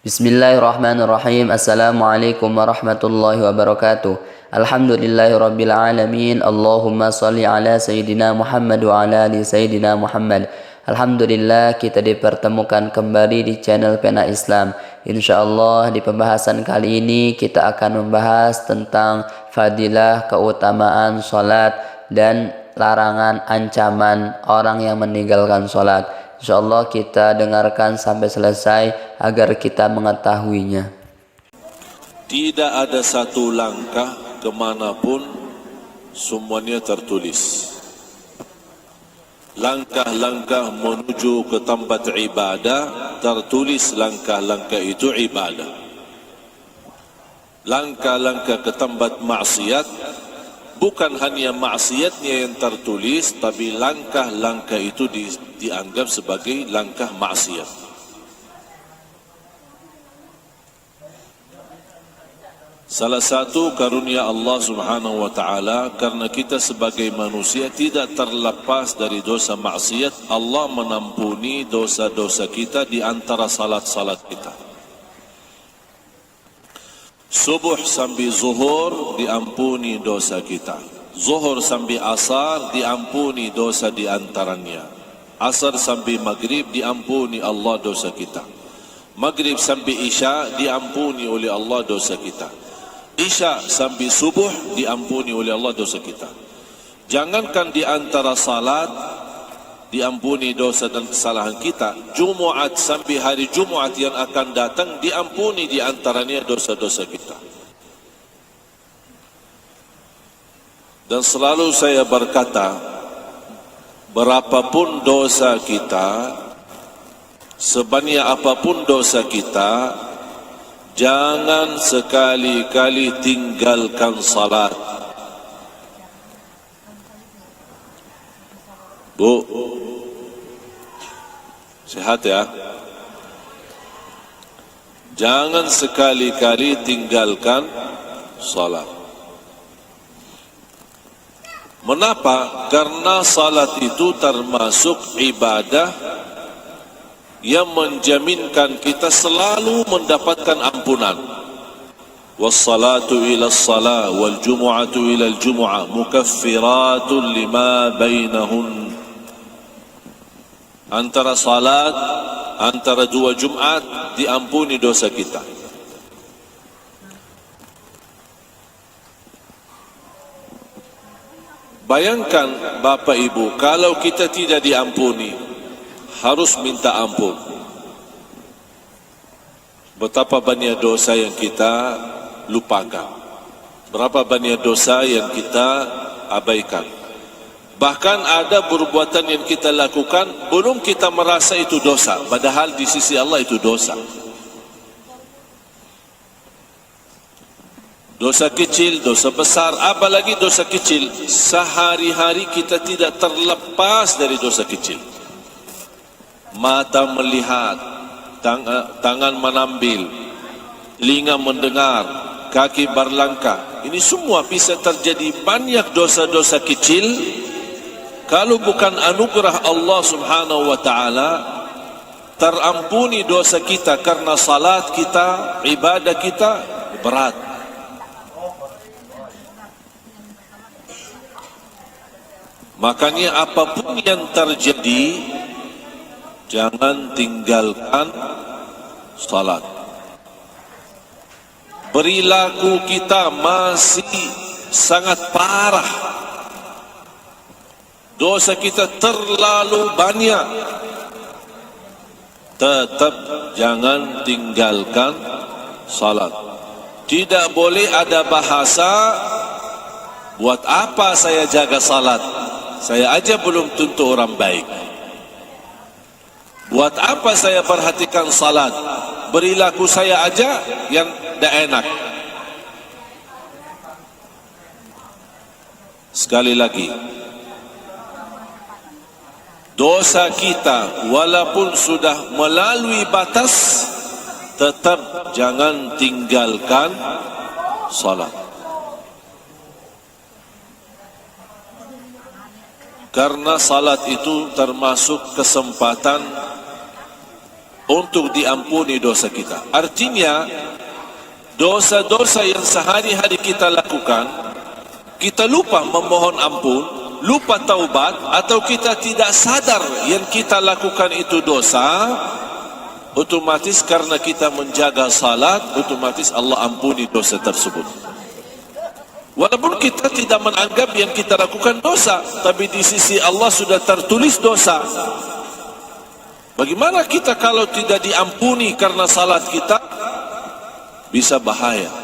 Bismillahirrahmanirrahim. Assalamualaikum warahmatullahi wabarakatuh. Alhamdulillahirabbil alamin. Allahumma shalli ala sayidina Muhammad wa ala ali sayidina Muhammad. Alhamdulillah kita dipertemukan kembali di channel Pena Islam. Insyaallah di pembahasan kali ini kita akan membahas tentang fadilah, keutamaan salat dan larangan ancaman orang yang meninggalkan salat. InsyaAllah kita dengarkan sampai selesai agar kita mengetahuinya. Tidak ada satu langkah kemanapun, semuanya tertulis. Langkah-langkah menuju ke tempat ibadah, tertulis langkah-langkah itu ibadah. Langkah-langkah ke tempat maksiat, bukan hanya maksiatnya yang tertulis, tapi langkah-langkah itu dianggap sebagai langkah maksiat. Salah satu karunia Allah Subhanahu wa taala, karena kita sebagai manusia tidak terlepas dari dosa maksiat, Allah mengampuni dosa-dosa kita di antara salat-salat kita. Subuh sampai zuhur diampuni dosa kita. Zuhur sampai asar diampuni dosa di antaranya. Asar sampai maghrib diampuni Allah dosa kita. Maghrib sampai isya diampuni oleh Allah dosa kita. Isya sampai subuh diampuni oleh Allah dosa kita. Jangankan di antara salat diampuni dosa dan kesalahan kita, Jumaat sampai hari Jumaat yang akan datang diampuni di antaranya dosa-dosa kita. Dan selalu saya berkata, berapapun dosa kita, sebanyak apapun dosa kita, jangan sekali-kali tinggalkan salat. Bu, sehat ya? Jangan sekali-kali tinggalkan salat. Mengapa? Karena salat itu termasuk ibadah yang menjaminkan kita selalu mendapatkan ampunan. Wassalatu ila as-salah wal jumu'atu ila al-jumu'ah mukaffiratun lima bainahun. Antara salat, antara dua Jumat diampuni dosa kita. Bayangkan Bapak Ibu, kalau kita tidak diampuni, harus minta ampun. Betapa banyak dosa yang kita lupakan. Berapa banyak dosa yang kita abaikan. Bahkan ada perbuatan yang kita lakukan, belum kita merasa itu dosa, padahal di sisi Allah itu dosa. Dosa kecil, dosa besar, apalagi dosa kecil. Sehari-hari kita tidak terlepas dari dosa kecil. Mata melihat, tangan menambil, telinga mendengar, kaki berlangkah. Ini semua bisa terjadi banyak dosa-dosa kecil. Kalau bukan anugerah Allah Subhanahu wa taala, terampuni dosa kita karena salat kita, ibadah kita berat. Makanya apapun yang terjadi, jangan tinggalkan salat. Perilaku kita masih sangat parah. Dosa kita terlalu banyak. Tetap jangan tinggalkan salat. Tidak boleh ada bahasa, buat apa saya jaga salat? Saya aja belum tentu orang baik. Buat apa saya perhatikan salat? Perilaku saya aja yang tidak enak. Sekali lagi, dosa kita walaupun sudah melalui batas, tetap jangan tinggalkan salat. Karena salat itu termasuk kesempatan untuk diampuni dosa kita. Artinya, dosa-dosa yang sehari-hari kita lakukan, kita lupa memohon ampun, lupa taubat, atau kita tidak sadar yang kita lakukan itu dosa, otomatis karena kita menjaga salat, otomatis Allah ampuni dosa tersebut. Walaupun kita tidak menganggap yang kita lakukan dosa, tapi di sisi Allah sudah tertulis dosa. Bagaimana kita kalau tidak diampuni karena salat kita? Bisa bahaya.